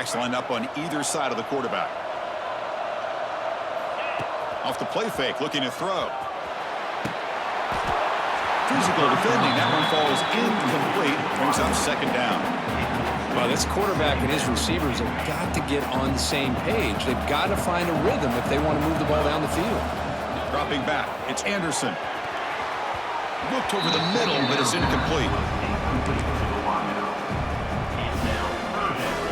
Backs line up on either side of the quarterback. Off the play fake, looking to throw. Physical defending. That one falls incomplete. Brings up second down. Well, this quarterback and his receivers have got to get on the same page. They've got to find a rhythm if they want to move the ball down the field. Dropping back, it's Anderson. Looked over the middle, but it's incomplete.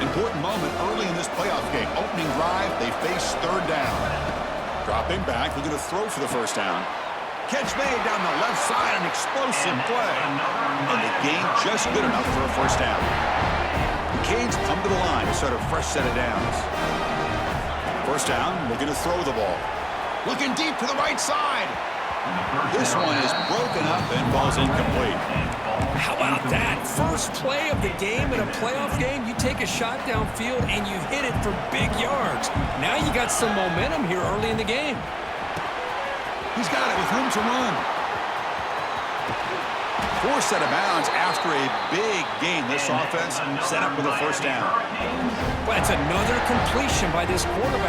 Important moment early in this playoff game. Opening drive, they face third down. Dropping back, looking to throw for the first down. Catch made down the left side, an explosive play. And the gain just good enough for a first down. The Canes come to the line to start a fresh set of downs. First down, looking to throw the ball. Looking deep to the right side. This one is broken up and falls incomplete. How about that? First play of the game in a playoff game, you take a shot downfield and you hit it for big yards. Now you got some momentum here early in the game. He's got it with room to run. Forced out of bounds after a big gain. This offense set up with a first down. Well, it's another completion by this quarterback.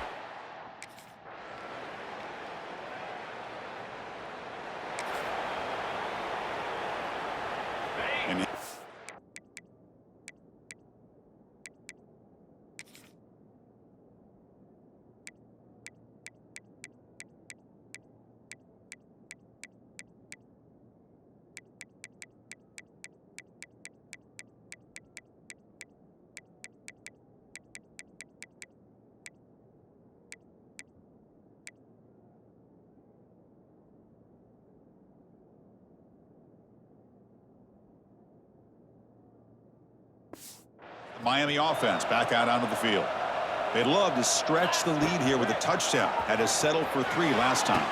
Miami offense back out onto the field. They'd love to stretch the lead here with a touchdown. Had to settle for 3 last time.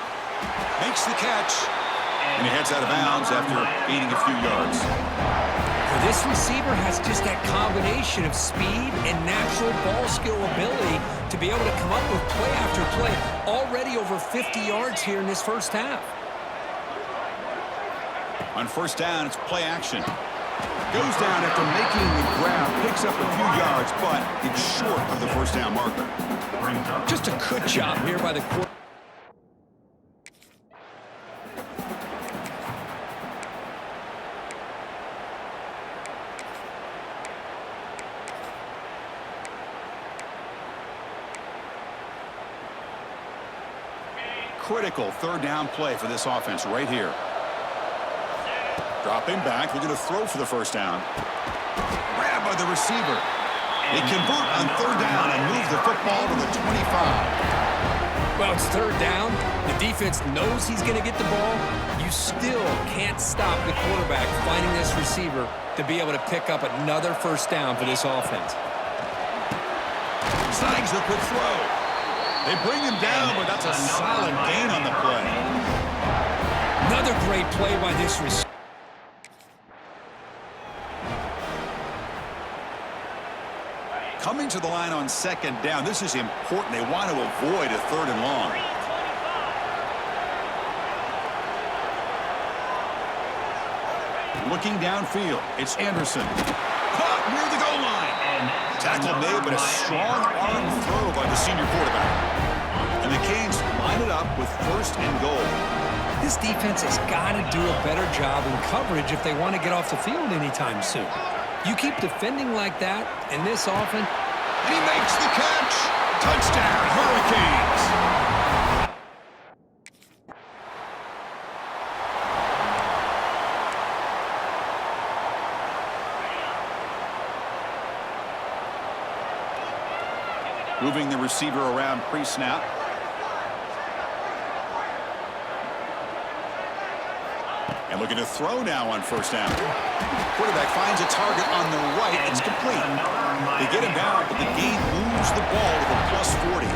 Makes the catch. And he heads out of bounds after gaining a few yards. Well, this receiver has just that combination of speed and natural ball skill ability to be able to come up with play after play. Already over 50 yards here in this first half. On first down, it's play action. Goes down after making the grab, picks up a few yards, but it's short of the first down marker. Just a good job here by the quarterback. Critical third down play for this offense right here. Dropping back, looking to throw for the first down. Grabbed by the receiver. They convert on third down and move the football to the 25. Well, it's third down. The defense knows he's going to get the ball. You still can't stop the quarterback finding this receiver to be able to pick up another first down for this offense. Snags the quick throw. They bring him down, but that's a solid gain on the play. Another great play by this receiver. Coming to the line on second down. This is important. They want to avoid a third and long. Looking downfield, it's Anderson. Caught near the goal line. Tackle made, but a strong arm throw by the senior quarterback. And the Canes line it up with first and goal. This defense has got to do a better job in coverage if they want to get off the field anytime soon. You keep defending like that, and this offense... And he makes the catch! Touchdown, Hurricanes! Moving the receiver around pre-snap. And looking to throw now on first down. Quarterback finds a target on the right. It's complete. They get him down, but the gain moves the ball to the +40.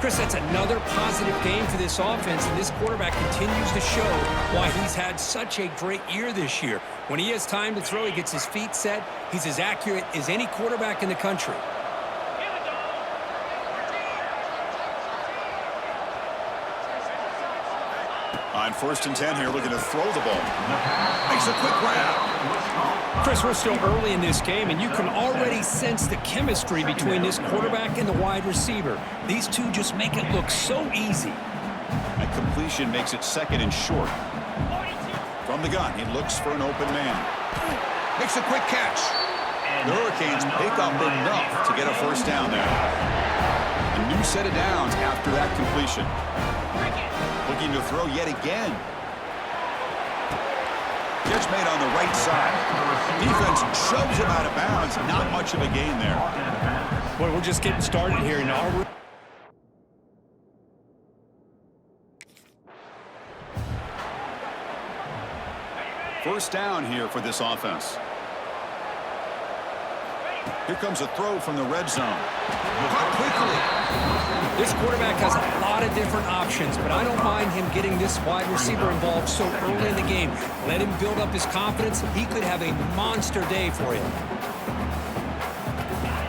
Chris, that's another positive game for this offense, and this quarterback continues to show why he's had such a great year this year. When he has time to throw, he gets his feet set. He's as accurate as any quarterback in the country. On first and 10 here, looking to throw the ball. Makes a quick grab. Chris, we're still early in this game, and you can already sense the chemistry between this quarterback and the wide receiver. These two just make it look so easy. That completion makes it second and short. From the gun, he looks for an open man. Makes a quick catch. The Hurricanes pick up enough to get a first down there. A new set of downs after that completion. Looking to throw yet again. Catch made on the right side. Defense shoves him out of bounds. Not much of a gain there. Boy, we're just getting started here now. First down here for this offense. Here comes a throw from the red zone. Caught quickly. This quarterback has a lot of different options, but I don't mind him getting this wide receiver involved so early in the game. Let him build up his confidence. He could have a monster day for you.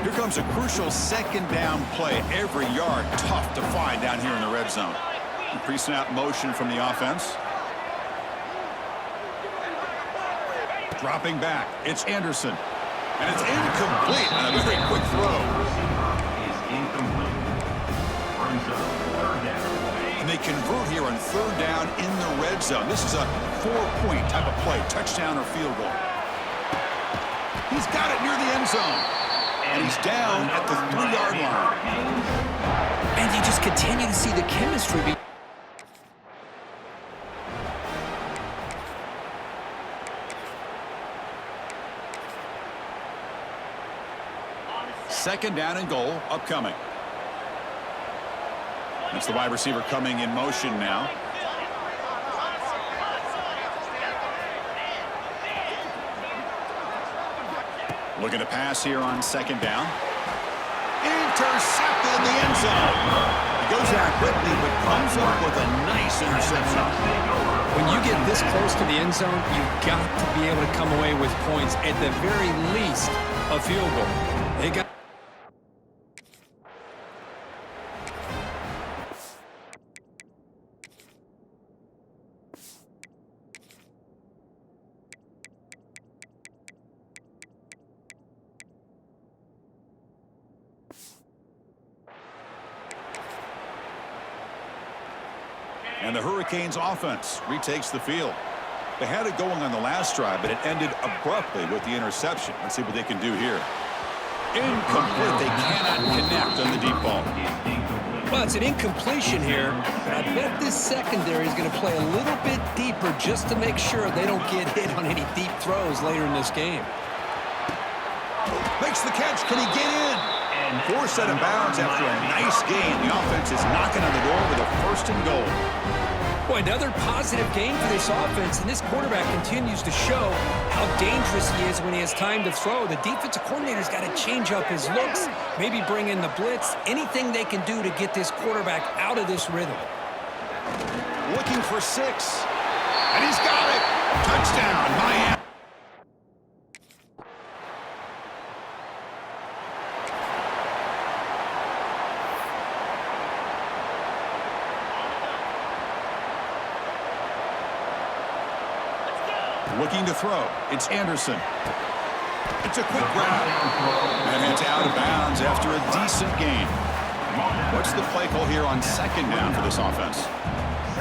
Here comes a crucial second down play. Every yard tough to find down here in the red zone. Pre-snap motion from the offense. Dropping back. It's Anderson. And it's incomplete on a very quick throw. And they convert here on third down in the red zone. This is a 4-point type of play, touchdown or field goal. He's got it near the end zone. And he's down at the 3-yard line. And you just continue to see the chemistry. Second down and goal upcoming. That's the wide receiver coming in motion now. Looking to pass here on second down. Intercepted in the end zone. He goes out quickly but comes up with a nice interception. When you get this close to the end zone, you've got to be able to come away with points, at the very least a field goal. They got and the Hurricanes offense retakes the field. They had it going on the last drive, but it ended abruptly with the interception. Let's see what they can do here. Incomplete. They cannot connect on the deep ball. Well, it's an incompletion here, but I bet this secondary is going to play a little bit deeper just to make sure they don't get hit on any deep throws later in this game. Makes the catch. Can he get in? Forced out of bounds after a nice gain. The offense is knocking on the door with a first and goal. Boy, another positive game for this offense, and this quarterback continues to show how dangerous he is when he has time to throw. The defensive coordinator's got to change up his looks, maybe bring in the blitz, anything they can do to get this quarterback out of this rhythm. Looking for 6. And he's got it. Touchdown, Miami. Looking to throw. It's Anderson. It's a quick grab. And it's out of bounds after a decent gain. What's the play call here on second down for this offense?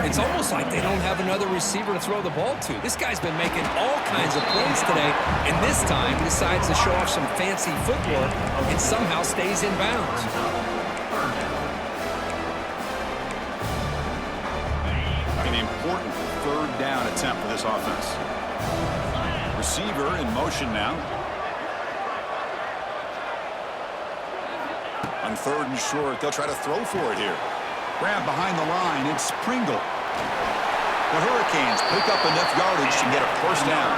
It's almost like they don't have another receiver to throw the ball to. This guy's been making all kinds of plays today, and this time decides to show off some fancy footwork and somehow stays in bounds. An important third down attempt for this offense. Receiver in motion now. On third and short, they'll try to throw for it here. Grab behind the line, it's Pringle. The Hurricanes pick up enough yardage to get a first down.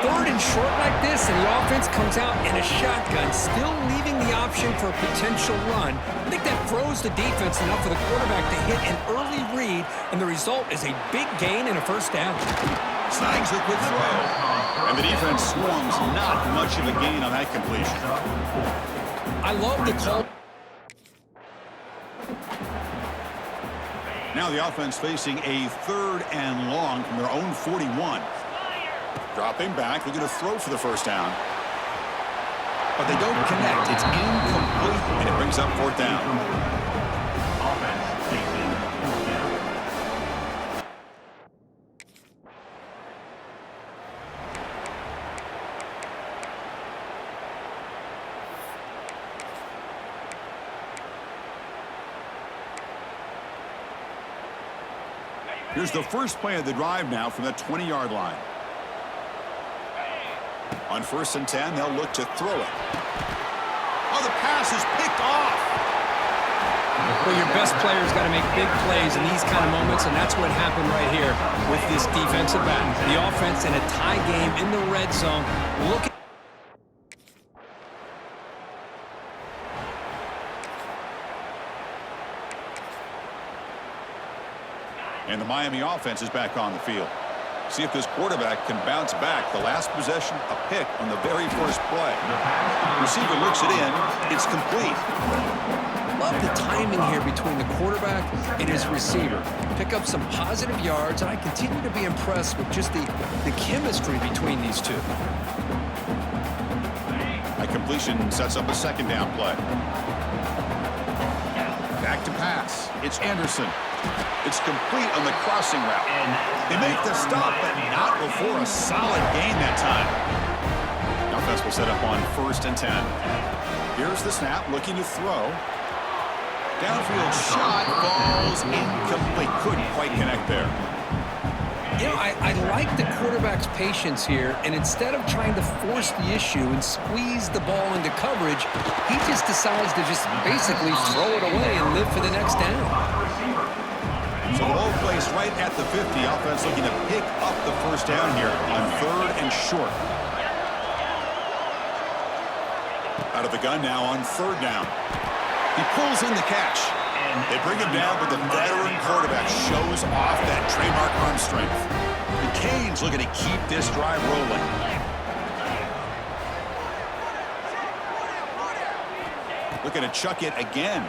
Third and short like this, and the offense comes out in a shotgun, still leaving the option for a potential run. I think that throws the defense enough for the quarterback to hit an early read, and the result is a big gain and a first down. Snags a quick throw. And the defense swarms, not much of a gain on that completion. I love the call. Now the offense facing a third and long from their own 41. Dropping back, looking to throw for the first down. But they don't connect. It's incomplete, and it brings up fourth down. Here's the first play of the drive now from the 20-yard line. On 1st and 10, they'll look to throw it. Oh, the pass is picked off. Well, your best player's got to make big plays in these kind of moments, and that's what happened right here with this defensive back. The offense in a tie game in the red zone. Look at And the Miami offense is back on the field. See if this quarterback can bounce back. The last possession, a pick on the very first play. Receiver looks it in. It's complete. Love the timing here between the quarterback and his receiver. Pick up some positive yards, and I continue to be impressed with just the chemistry between these two. A completion sets up a second down play. Back to pass. It's Anderson. It's complete on the crossing route. They make the stop, but not before a solid gain that time. The offense will set up on 1st and 10. Here's the snap, looking to throw. Downfield shot, falls incomplete. Couldn't quite connect there. You know, I like the quarterback's patience here, and instead of trying to force the issue and squeeze the ball into coverage, he just decides to just basically throw it away and live for the next down. So the ball placed right at the 50. Offense looking to pick up the first down here on 3rd and short. Out of the gun now on 3rd down. He pulls in the catch. They bring him down, but the veteran quarterback shows off that trademark arm strength. The Canes looking to keep this drive rolling. Looking to chuck it again.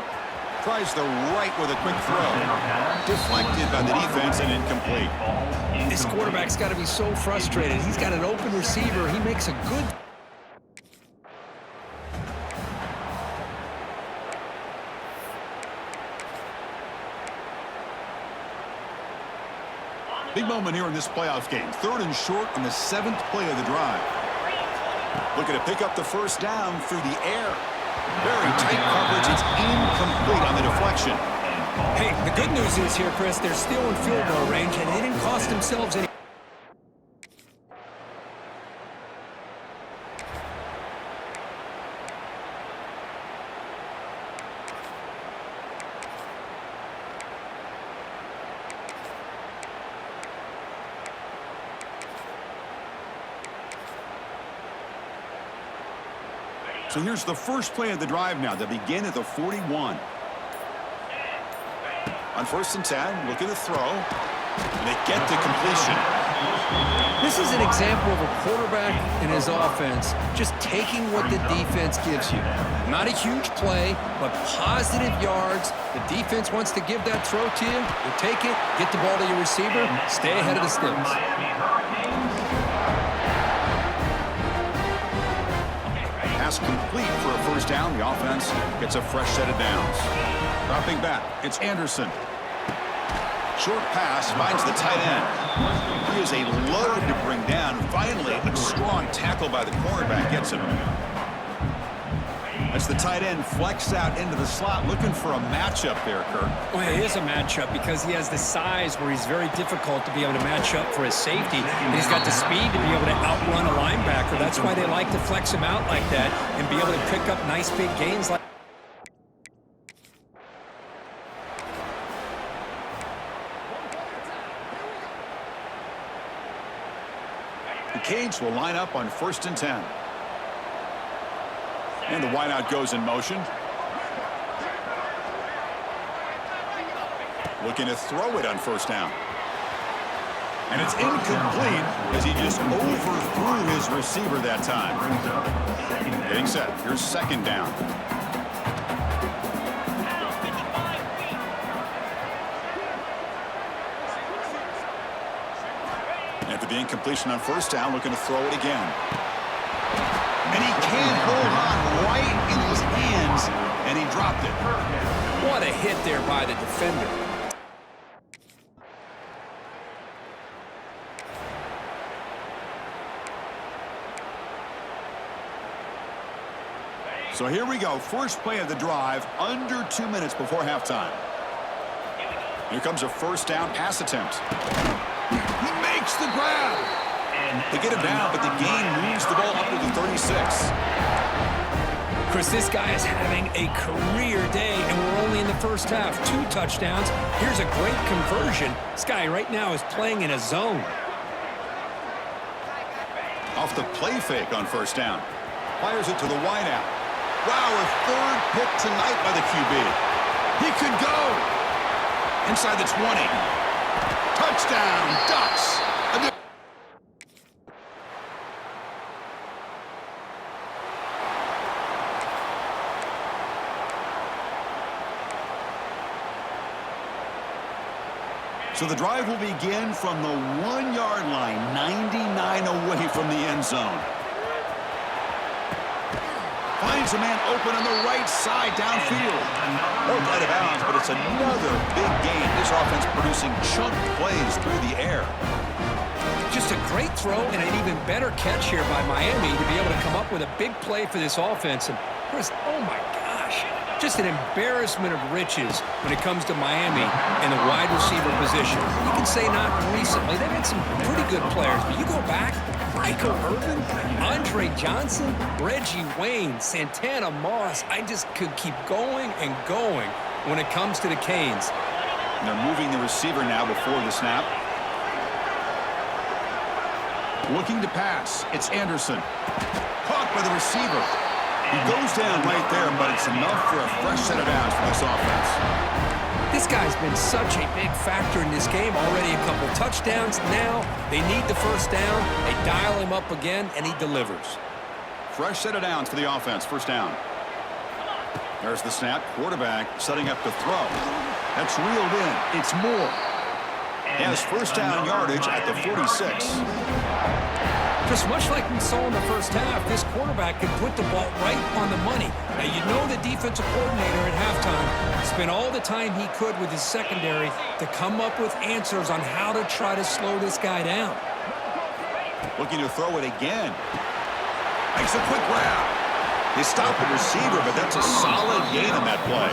Tries the right with a quick throw. Deflected by the defense and incomplete. This quarterback's got to be so frustrated. He's got an open receiver. He makes a good... Big moment here in this playoff game. 3rd and short on the 7th play of the drive. Looking to pick up the first down through the air. Very tight coverage. It's incomplete on the deflection. Hey, the good news is here, Chris, they're still in field goal range, and they didn't cost themselves any... So here's the first play of the drive now. They begin at the 41. On 1st and 10, looking to throw. And they get to completion. This is an example of a quarterback and his offense just taking what the defense gives you. Not a huge play, but positive yards. The defense wants to give that throw to you. You take it, get the ball to your receiver, stay ahead of the sticks. Pass complete for a first down. The offense gets a fresh set of downs. Dropping back, it's Anderson. Short pass finds the tight end. He is a load to bring down. Finally, a strong tackle by the cornerback gets him. As the tight end flexed out into the slot, looking for a matchup there, Kirk. Well, it is a matchup because he has the size where he's very difficult to be able to match up for his safety. And he's got the speed to be able to outrun a linebacker. That's why they like to flex him out like that and be able to pick up nice big gains like The Canes will line up on 1st and 10. And the wideout goes in motion. Looking to throw it on first down. And it's incomplete as he just overthrew his receiver that time. Getting set. Here's second down. After the incomplete incompletion on first down, looking to throw it again. And he can't hold on right in his hands, and he dropped it. What a hit there by the defender. So here we go. First play of the drive, under 2 minutes before halftime. Here comes a first down pass attempt. He makes the grab. They get him down, but the gain moves the ball up to the 36. Chris, this guy is having a career day, and we're only in the first half. 2 touchdowns. Here's a great conversion. This guy right now is playing in a zone. Off the play fake on first down. Fires it to the wideout. Wow, a third pick tonight by the QB. He could go. Inside the 20. Touchdown, Ducks. So the drive will begin from the 1-yard line, 99 away from the end zone. Finds a man open on the right side downfield. Both out of bounds, but it's another big game. This offense producing chunk plays through the air. Just a great throw and an even better catch here by Miami to be able to come up with a big play for this offense. And Chris, oh my gosh, just an embarrassment of riches when it comes to Miami in the wide receiver position. You can say not recently. They've had some pretty good players, but you go back, Michael Irvin, Andre Johnson, Reggie Wayne, Santana Moss. I just could keep going and going when it comes to the Canes. And they're moving the receiver now before the snap. Looking to pass. It's Anderson. Caught by the receiver. He goes down right there, but it's enough for a fresh set of downs for this offense. This guy's been such a big factor in this game. Already a couple touchdowns. Now they need the first down. They dial him up again, and he delivers. Fresh set of downs for the offense. First down. There's the snap. Quarterback setting up to throw. That's reeled in. It's Moore. He has first down yardage at the 46. Just much like we saw in the first half, this quarterback can put the ball right on the money. Now, you know the defensive coordinator at halftime spent all the time he could with his secondary to come up with answers on how to try to slow this guy down. Looking to throw it again. Makes a quick grab. They stop the receiver, but that's a solid gain on that play.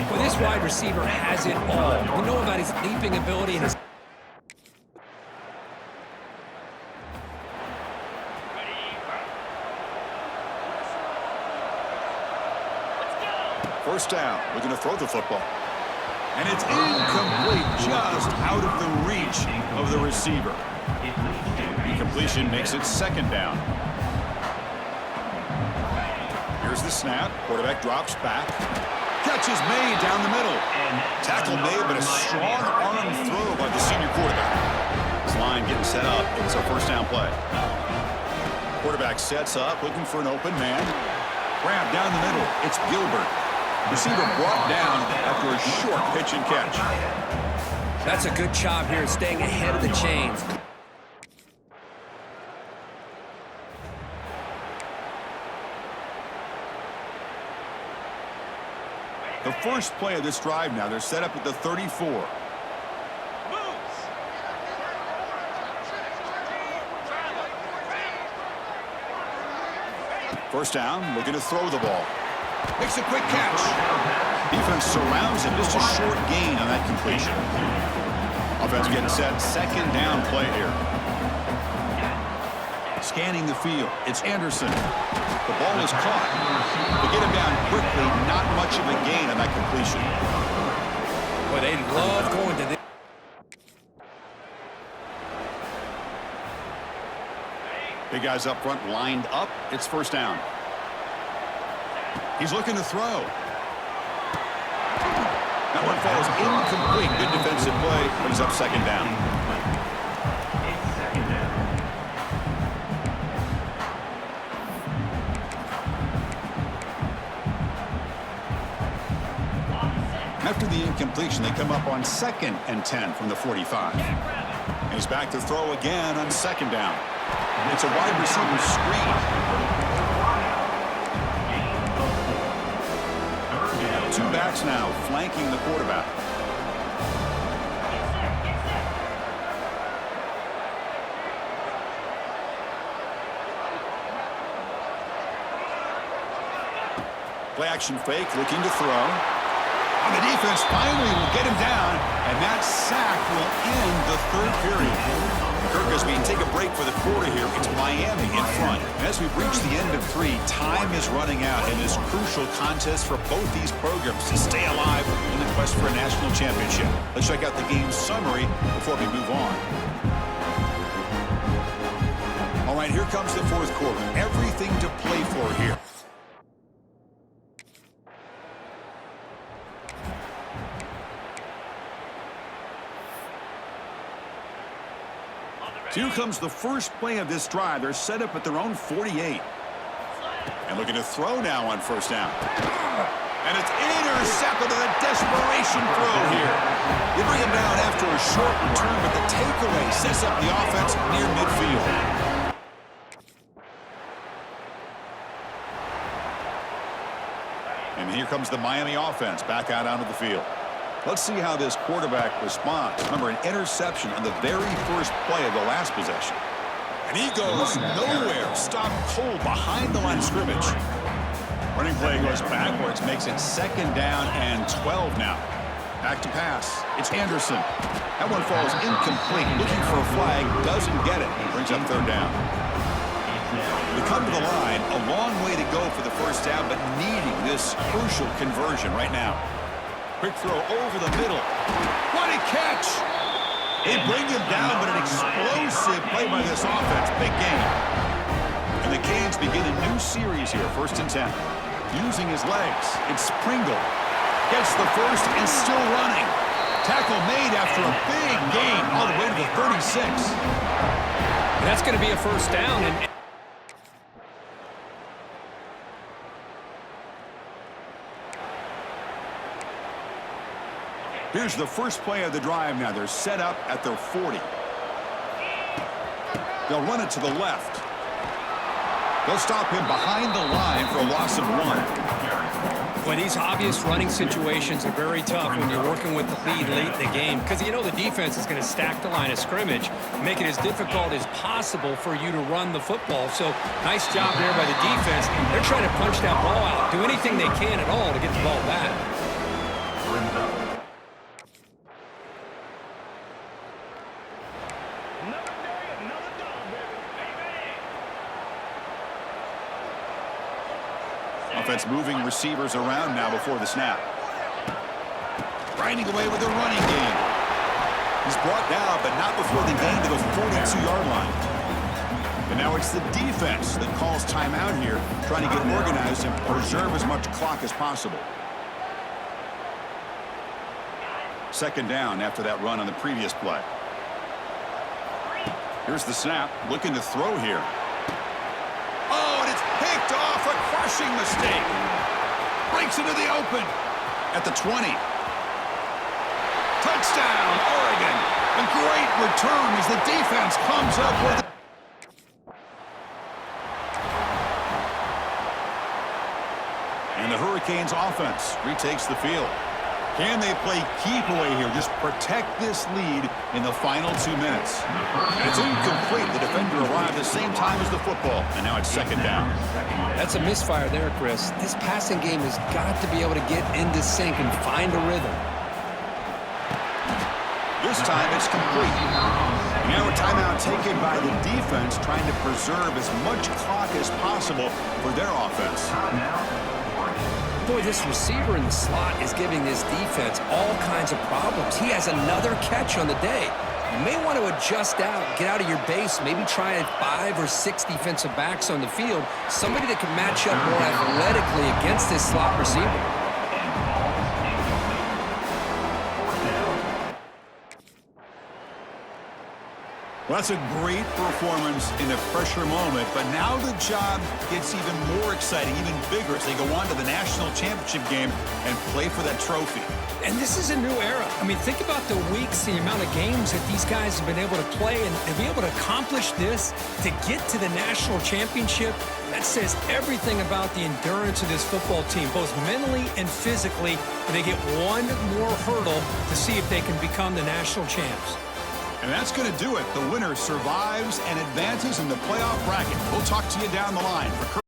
Well, this wide receiver has it all. We know about his leaping ability and his... First down, looking to throw the football. And it's incomplete, just out of the reach of the receiver. Incompletion makes it second down. Here's the snap. Quarterback drops back. Catch is made down the middle. Tackle made, but a strong arm throw by the senior quarterback. This line getting set up. It's a first down play. Quarterback sets up, looking for an open man. Grab down the middle. It's Gilbert. Receiver brought down after a short pitch and catch. That's a good job here, staying ahead of the chains. The first play of this drive now, they're set up at the 34. First down, looking to throw the ball. Makes a quick catch. Defense surrounds him. Just a short gain on that completion. Offense getting set. Second down play here. Scanning the field. It's Anderson. The ball is caught. They get him down quickly. Not much of a gain on that completion. Boy, they love going to this. Big guys up front lined up. It's first down. He's looking to throw. That one falls incomplete. Good defensive play, but he's up second down. After the incompletion, they come up on 2nd and 10 from the 45. And He's back to throw again on second down. It's a wide receiver screen. Two backs now flanking the quarterback. Play action fake, looking to throw. And the defense finally will get him down, and that sack will end the third period. Kirk, as we take a break for the quarter here, it's Miami in front. And as we've reached the end of 3, time is running out in this crucial contest for both these programs to stay alive in the quest for a national championship. Let's check out the game summary before we move on. All right, here comes the fourth quarter. Everything to play for here. Here comes the first play of this drive. They're set up at their own 48. And looking to throw now on first down. And it's intercepted on a desperation throw here. They bring him down after a short return, but the takeaway sets up the offense near midfield. And here comes the Miami offense back out onto the field. Let's see how this quarterback responds. Remember, an interception on the very first play of the last possession. And he goes nowhere. Stopped cold behind the line of scrimmage. Running play goes backwards, makes it second down and 12 now. Back to pass. It's Anderson. That one falls incomplete. Looking for a flag, doesn't get it. Brings up third down. They come to the line, a long way to go for the first down, but needing this crucial conversion right now. Quick throw over the middle. What a catch! They bring him down, but an explosive play by this offense. Big game. And the Canes begin a new series here, 1st and 10. Using his legs, it's Pringle. Gets the first and still running. Tackle made after a big gain all the way to the 36. That's going to be a first down. And here's the first play of the drive now. They're set up at their 40. They'll run it to the left. They'll stop him behind the line for a loss of 1. Well, these obvious running situations are very tough when you're working with the lead late in the game because you know the defense is going to stack the line of scrimmage, make it as difficult as possible for you to run the football. So nice job there by the defense. They're trying to punch that ball out, do anything they can at all to get the ball back. Offense moving receivers around now before the snap. Grinding away with a running game. He's brought down, but not before the gain to the 42-yard line. And now it's the defense that calls timeout here, trying to get organized and preserve as much clock as possible. Second down after that run on the previous play. Here's the snap, looking to throw here. Oh, and it's picked off, a crushing mistake. Breaks into the open at the 20. Touchdown, Oregon. A great return as the defense comes up with it. And the Hurricanes offense retakes the field. Can they play keep away here? Just protect this lead in the final 2 minutes. And it's incomplete. The defender arrived at the same time as the football. And now it's second down. That's a misfire there, Chris. This passing game has got to be able to get into sync and find a rhythm. This time it's complete. Now a timeout taken by the defense, trying to preserve as much clock as possible for their offense. Boy, this receiver in the slot is giving this defense all kinds of problems. He has another catch on the day. You may want to adjust out, get out of your base, maybe try 5 or 6 defensive backs on the field, somebody that can match up more athletically against this slot receiver. Well, that's a great performance in a pressure moment, but now the job gets even more exciting, even bigger as they go on to the national championship game and play for that trophy. And this is a new era. I mean, think about the weeks, the amount of games that these guys have been able to play, and to be able to accomplish this, to get to the national championship, that says everything about the endurance of this football team, both mentally and physically. And they get one more hurdle to see if they can become the national champs. And that's going to do it. The winner survives and advances in the playoff bracket. We'll talk to you down the line. For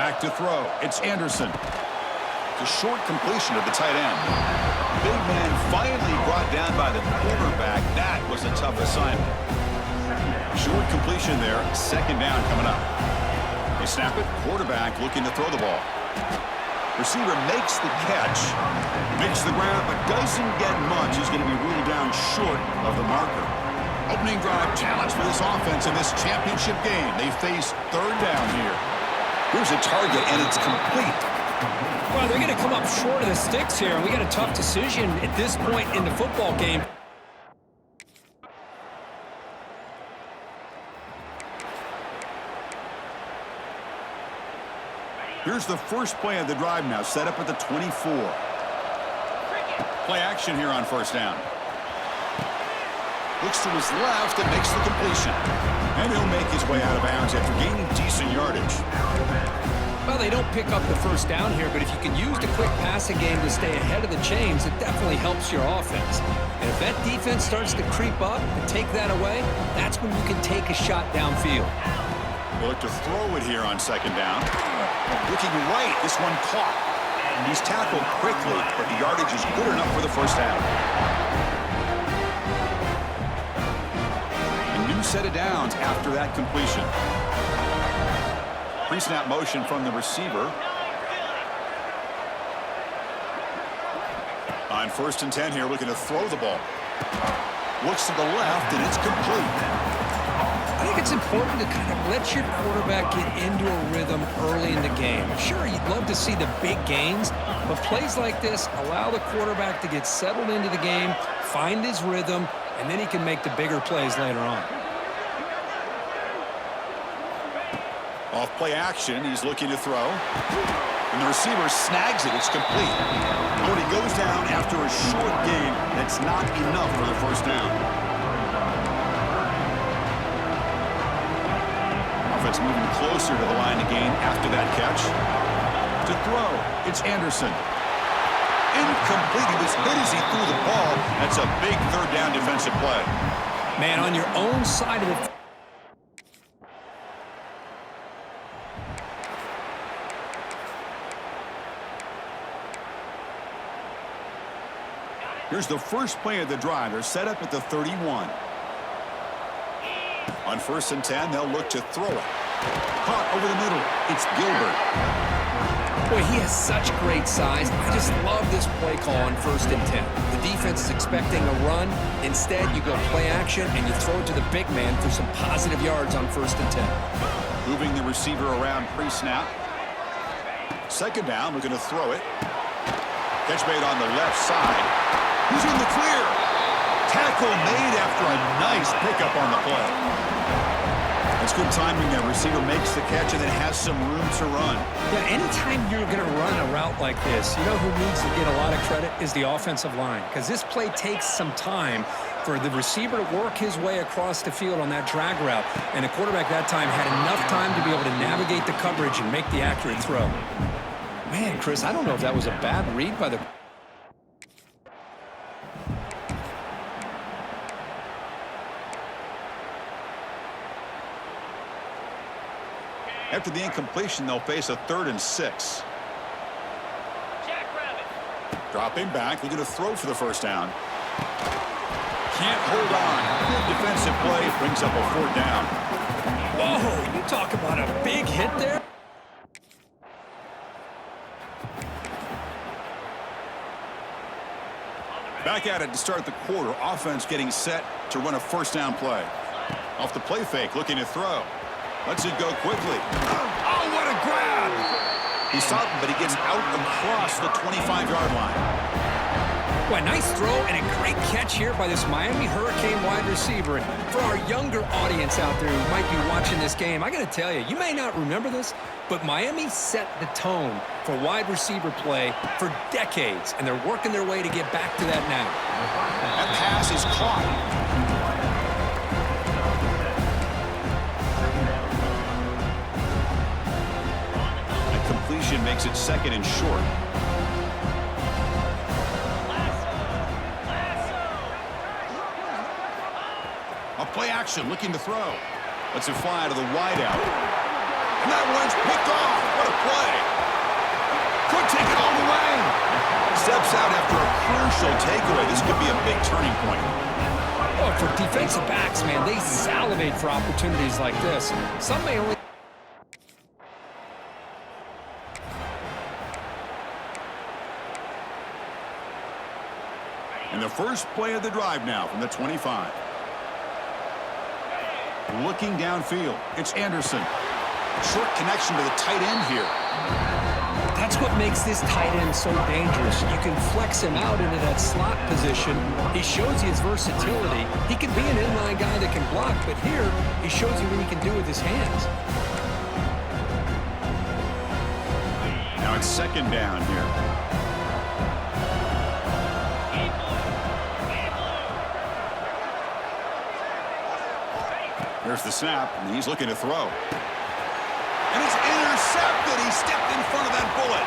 back to throw. It's Anderson. It's a short completion of the tight end. Big man finally brought down by the quarterback. That was a tough assignment. Short completion there. Second down coming up. They snap it. Quarterback looking to throw the ball. Receiver makes the catch. Makes the ground, but doesn't get much. He's going to be ruled down short of the marker. Opening drive challenge for this offense in this championship game. They face third down here. Here's a target, and it's complete. Well, they're going to come up short of the sticks here, and we got a tough decision at this point in the football game. Here's the first play of the drive now, set up at the 24. Play action here on first down. Looks to his left and makes the completion. And he'll make his way out of bounds after gaining decent yardage. Well, they don't pick up the first down here, but if you can use the quick passing game to stay ahead of the chains, it definitely helps your offense. And if that defense starts to creep up and take that away, that's when you can take a shot downfield. We'll look to throw it here on second down. Looking right, this one caught. And he's tackled quickly, but the yardage is good enough for the first down. A new set of downs after that completion. Pre-snap motion from the receiver. On first and 10 here, looking to throw the ball. Looks to the left, and it's complete. I think it's important to kind of let your quarterback get into a rhythm early in the game. Sure, you'd love to see the big gains, but plays like this allow the quarterback to get settled into the game, find his rhythm, and then he can make the bigger plays later on. Off play action, he's looking to throw. And the receiver snags it. It's complete. But he goes down after a short gain. That's not enough for the first down. Offense moving closer to the line of gain after that catch. To throw, it's Anderson. Incomplete. He was hit as he threw the ball. That's a big third down defensive play. Man, on your own side of the... Here's the first play of the drive. They're set up at the 31. On first and 10, they'll look to throw it. Caught over the middle. It's Gilbert. Boy, he has such great size. I just love this play call on first and 10. The defense is expecting a run. Instead, you go play action, and you throw it to the big man for some positive yards on first and 10. Moving the receiver around pre-snap. Second down, looking to throw it. Catch made on the left side. Who's in the clear? Tackle made after a nice pickup on the play. That's good timing there. Receiver makes the catch and then has some room to run. Yeah, anytime you're going to run a route like this, you know who needs to get a lot of credit is the offensive line. Because this play takes some time for the receiver to work his way across the field on that drag route. And the quarterback that time had enough time to be able to navigate the coverage and make the accurate throw. Man, Chris, I don't know if that was a bad read by the... After the incompletion, they'll face a 3rd and 6. Dropping back, looking to throw for the first down. Can't hold on. Good defensive play, brings up a 4th down. Whoa, you talk about a big hit there. Back at it to start the quarter. Offense getting set to run a first down play. Off the play fake, looking to throw. Lets it go quickly. Oh, what a grab! He stopped him, but he gets out across the 25-yard line. Boy, nice throw and a great catch here by this Miami Hurricane wide receiver. And for our younger audience out there who might be watching this game, I got to tell you, you may not remember this, but Miami set the tone for wide receiver play for decades, and they're working their way to get back to that now. That pass is caught. Makes it 2nd and short. A play action, looking to throw. Lets it fly to the wideout. And that one's picked off. What a play. Could take it all the way. Steps out after a crucial takeaway. This could be a big turning point. Oh, for defensive backs, man, they salivate for opportunities like this. Some may only... And the first play of the drive now from the 25. Looking downfield. It's Anderson. Short connection to the tight end here. That's what makes this tight end so dangerous. You can flex him out into that slot position. He shows you his versatility. He can be an inline guy that can block, but here he shows you what he can do with his hands. Now it's second down here. There's the snap, and he's looking to throw. And it's intercepted. He stepped in front of that bullet.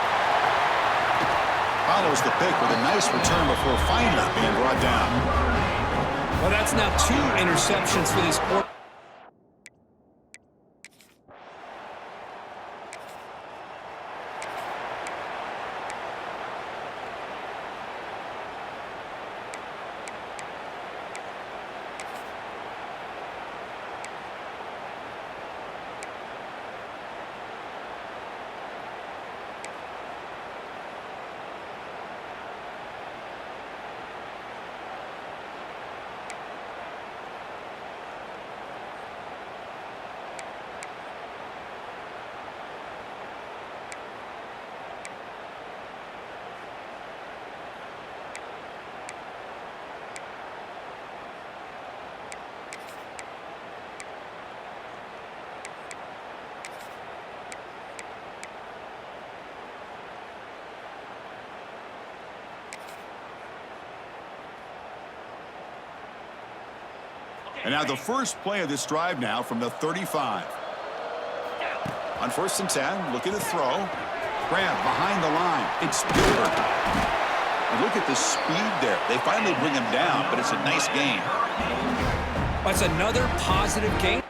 Follows the pick with a nice return before finally being brought down. Well, that's now 2 interceptions for this quarter. And now the first play of this drive now from the 35. On 1st and 10, looking to throw. Grab behind the line. It's Gilbert. And look at the speed there. They finally bring him down, but it's a nice gain. That's another positive gain.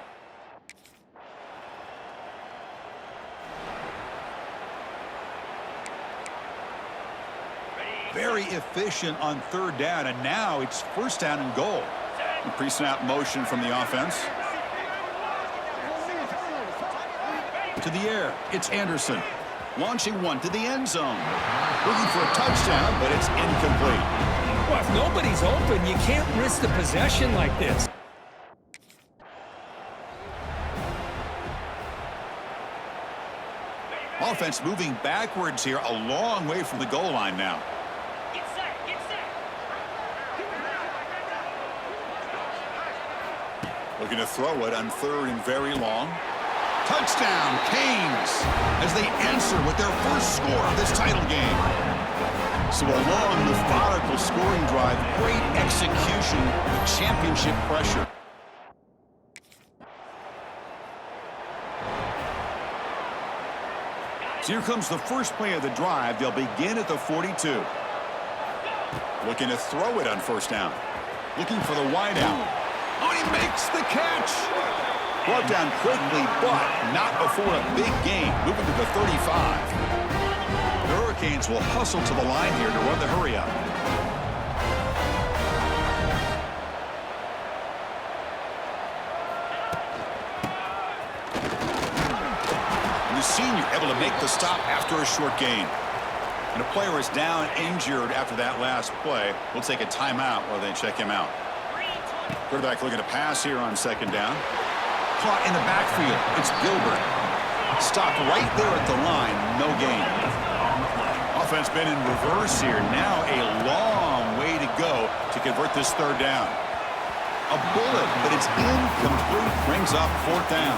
Very efficient on 3rd down, and now it's 1st down and goal. Pre-snap motion from the offense. To the air, it's Anderson. Launching one to the end zone. Looking for a touchdown, but it's incomplete. Well, if nobody's open, you can't risk the possession like this. Offense moving backwards here, a long way from the goal line now. Looking to throw it on 3rd and very long. Touchdown, Canes, as they answer with their first score of this title game. So a long, methodical scoring drive, great execution with championship pressure. So here comes the first play of the drive. They'll begin at the 42. Looking to throw it on 1st down. Looking for the wideout. Oh, he makes the catch. Brought down quickly, but not before a big gain. Moving to the 35. The Hurricanes will hustle to the line here to run the hurry up. And the senior able to make the stop after a short gain. And a player is down injured after that last play. We'll take a timeout while they check him out. Quarterback looking to pass here on 2nd down. Caught in the backfield. It's Gilbert. Stopped right there at the line. No gain. Offense been in reverse here. Now a long way to go to convert this 3rd down. A bullet, but it's incomplete. Brings up 4th down.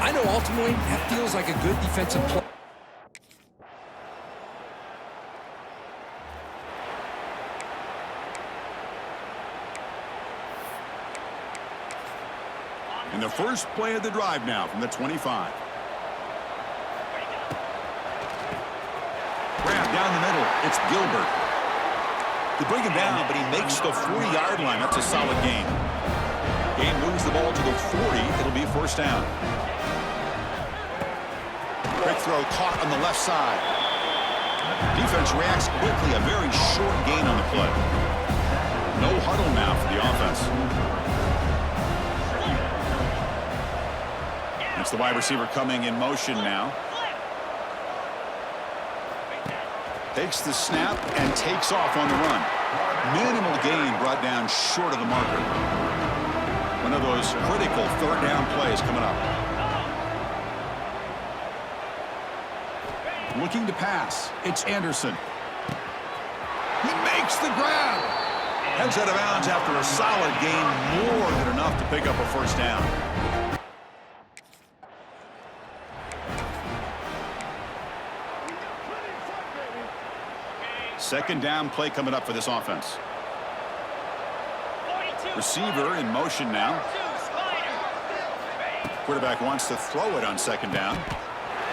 I know ultimately that feels like a good defensive play. In the first play of the drive now from the 25. Grab down the middle. It's Gilbert. They bring him down, but he makes the 40-yard line. That's a solid gain. Game moves the ball to the 40. It'll be 1st down. Quick throw caught on the left side. Defense reacts quickly. A very short gain on the play. No huddle now for the offense. It's the wide receiver coming in motion now. Takes the snap and takes off on the run. Minimal gain brought down short of the marker. One of those critical third down plays coming up. Looking to pass. It's Anderson. He makes the grab. Heads out of bounds after a solid gain, more than enough to pick up a first down. Second down play coming up for this offense. Receiver in motion now. Quarterback wants to throw it on second down.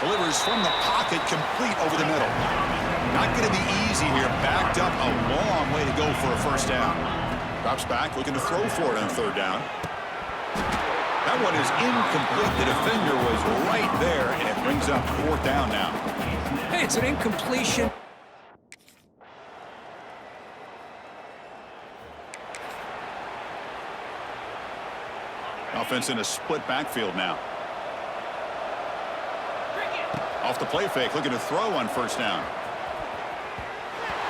Delivers from the pocket, complete over the middle. Not going to be easy here. Backed up a long way to go for a first down. Drops back, looking to throw for it on third down. That one is incomplete. The defender was right there, and it brings up fourth down now. Hey, it's an incompletion. Offense in a split backfield now. Off the play fake, looking to throw on first down.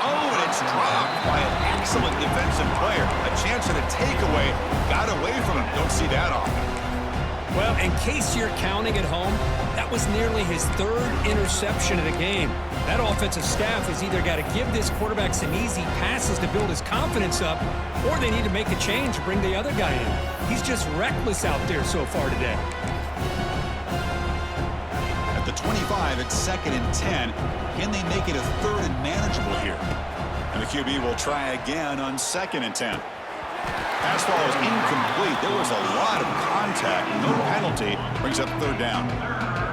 Oh, and it's dropped by an excellent defensive player. A chance at a takeaway. Got away from him. Don't see that often. Well, in case you're counting at home, that was nearly his third interception of the game. That offensive staff has either got to give this quarterback some easy passes to build his confidence up, or they need to make a change to bring the other guy in. He's just reckless out there so far today. At the 25, it's 2nd and 10. Can they make it a third and manageable here? And the QB will try again on 2nd and 10. Pass ball is incomplete. There was a lot of contact. No penalty. Brings up third down.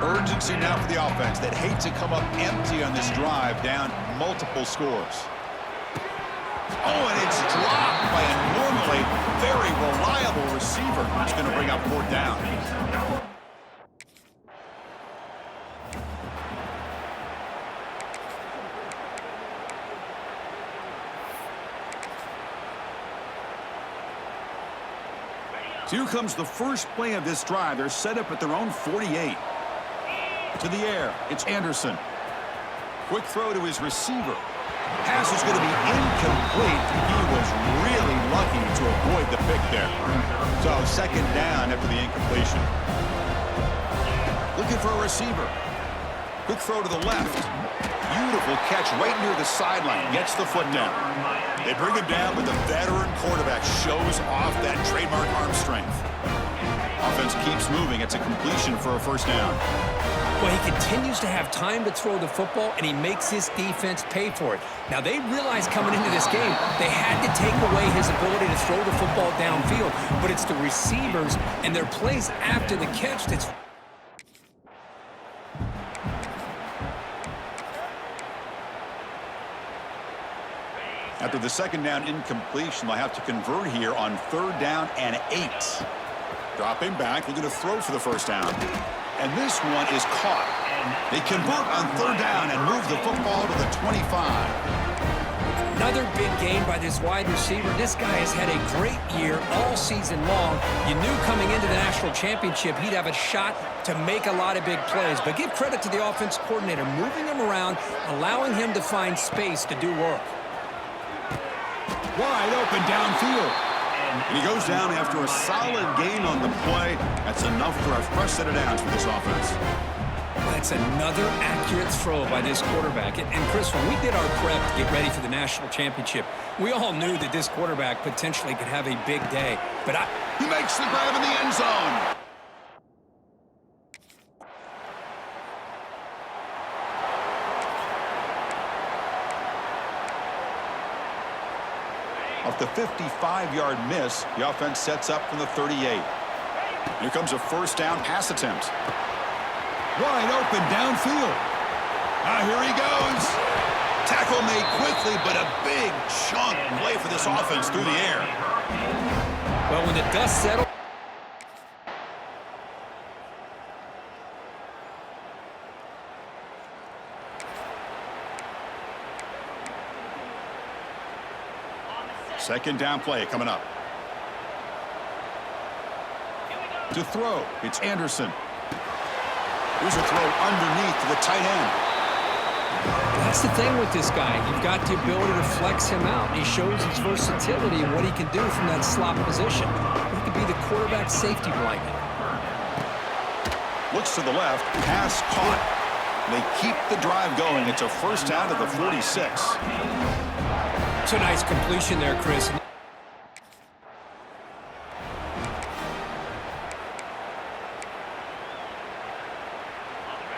Urgency now for the offense that hate to come up empty on this drive, down multiple scores. Oh, and it's dropped by a normally very reliable receiver. It's going to bring up fourth down. Here comes the first play of this drive. They're set up at their own 48. To the air, it's Anderson. Quick throw to his receiver. Pass is going to be incomplete. He was really lucky to avoid the pick there. So second down after the incompletion. Looking for a receiver. Quick throw to the left. Beautiful catch right near the sideline. Gets the foot down. They bring him down, but the veteran quarterback shows off that trademark arm strength. Offense keeps moving. It's a completion for a first down. Well, he continues to have time to throw the football, and he makes his defense pay for it. Now, they realized coming into this game, they had to take away his ability to throw the football downfield, but it's the receivers and their plays after the catch that's... After the second down incompletion, they'll have to convert here on third down and 8. Dropping back, looking to throw for the first down. And this one is caught. They convert on third down and move the football to the 25. Another big game by this wide receiver. This guy has had a great year all season long. You knew coming into the national championship he'd have a shot to make a lot of big plays. But give credit to the offense coordinator, moving him around, allowing him to find space to do work. Wide open downfield. And he goes down after a solid gain on the play. That's enough for a fresh set of downs for this offense. That's another accurate throw by this quarterback. And Chris, when we did our prep to get ready for the national championship, we all knew that this quarterback potentially could have a big day. But he makes the grab in the end zone. Off the 55-yard miss, the offense sets up from the 38. Here comes a first down pass attempt. Wide open downfield. Here he goes. Tackle made quickly, but a big chunk play for this offense through the air. Well, when the dust settles, second down play coming up. To throw, it's Anderson. Here's a throw underneath to the tight end. That's the thing with this guy. You've got the ability to flex him out. He shows his versatility and what he can do from that slot position. he could be the quarterback safety blanket. Looks to the left. Pass caught. They keep the drive going. It's a first down to the 46. It's a nice completion there, Chris.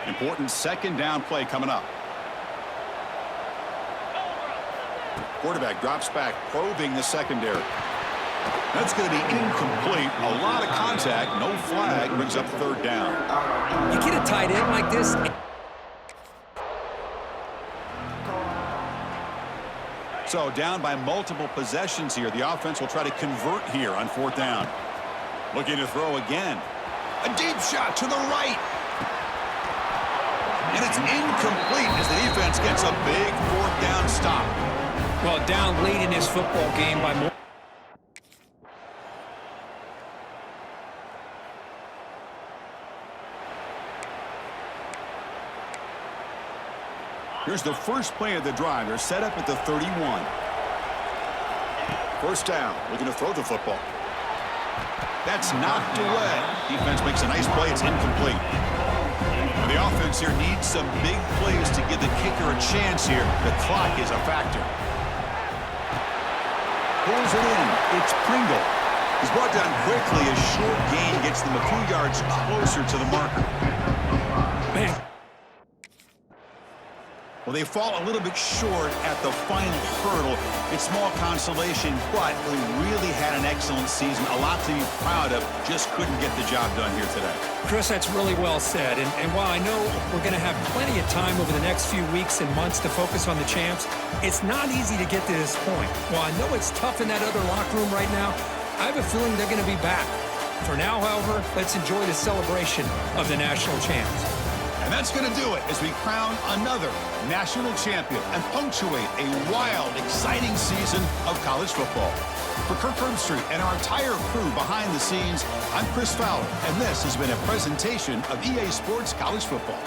Important second down play coming up. Quarterback drops back, probing the secondary. That's going to be incomplete. A lot of contact, no flag, brings up third down. You get a tight end like this. So down by multiple possessions here. The offense will try to convert here on fourth down. Looking to throw again. A deep shot to the right. And it's incomplete as the defense gets a big fourth down stop. Well, down late in this football game by more. Here's the first play of the drive. They're set up at the 31. First down, looking to throw the football. That's knocked away. Defense makes a nice play. It's incomplete. The offense here needs some big plays to give the kicker a chance here. The clock is a factor. Pulls it in. It's Pringle. He's brought down quickly. A short gain gets them a few yards closer to the marker. Man. Well, they fall a little bit short at the final hurdle. It's small consolation, but they really had an excellent season. A lot to be proud of. Just couldn't get the job done here today. Chris, that's really well said. And while I know we're going to have plenty of time over the next few weeks and months to focus on the champs, it's not easy to get to this point. While I know it's tough in that other locker room right now, I have a feeling they're going to be back. For now, however, let's enjoy the celebration of the national champs. And that's going to do it as we crown another national champion and punctuate a wild, exciting season of college football. For Kirk Herbstreit and our entire crew behind the scenes, I'm Chris Fowler, and this has been a presentation of EA Sports College Football.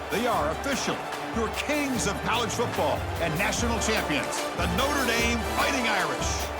They are official, your kings of college football and national champions, the Notre Dame Fighting Irish.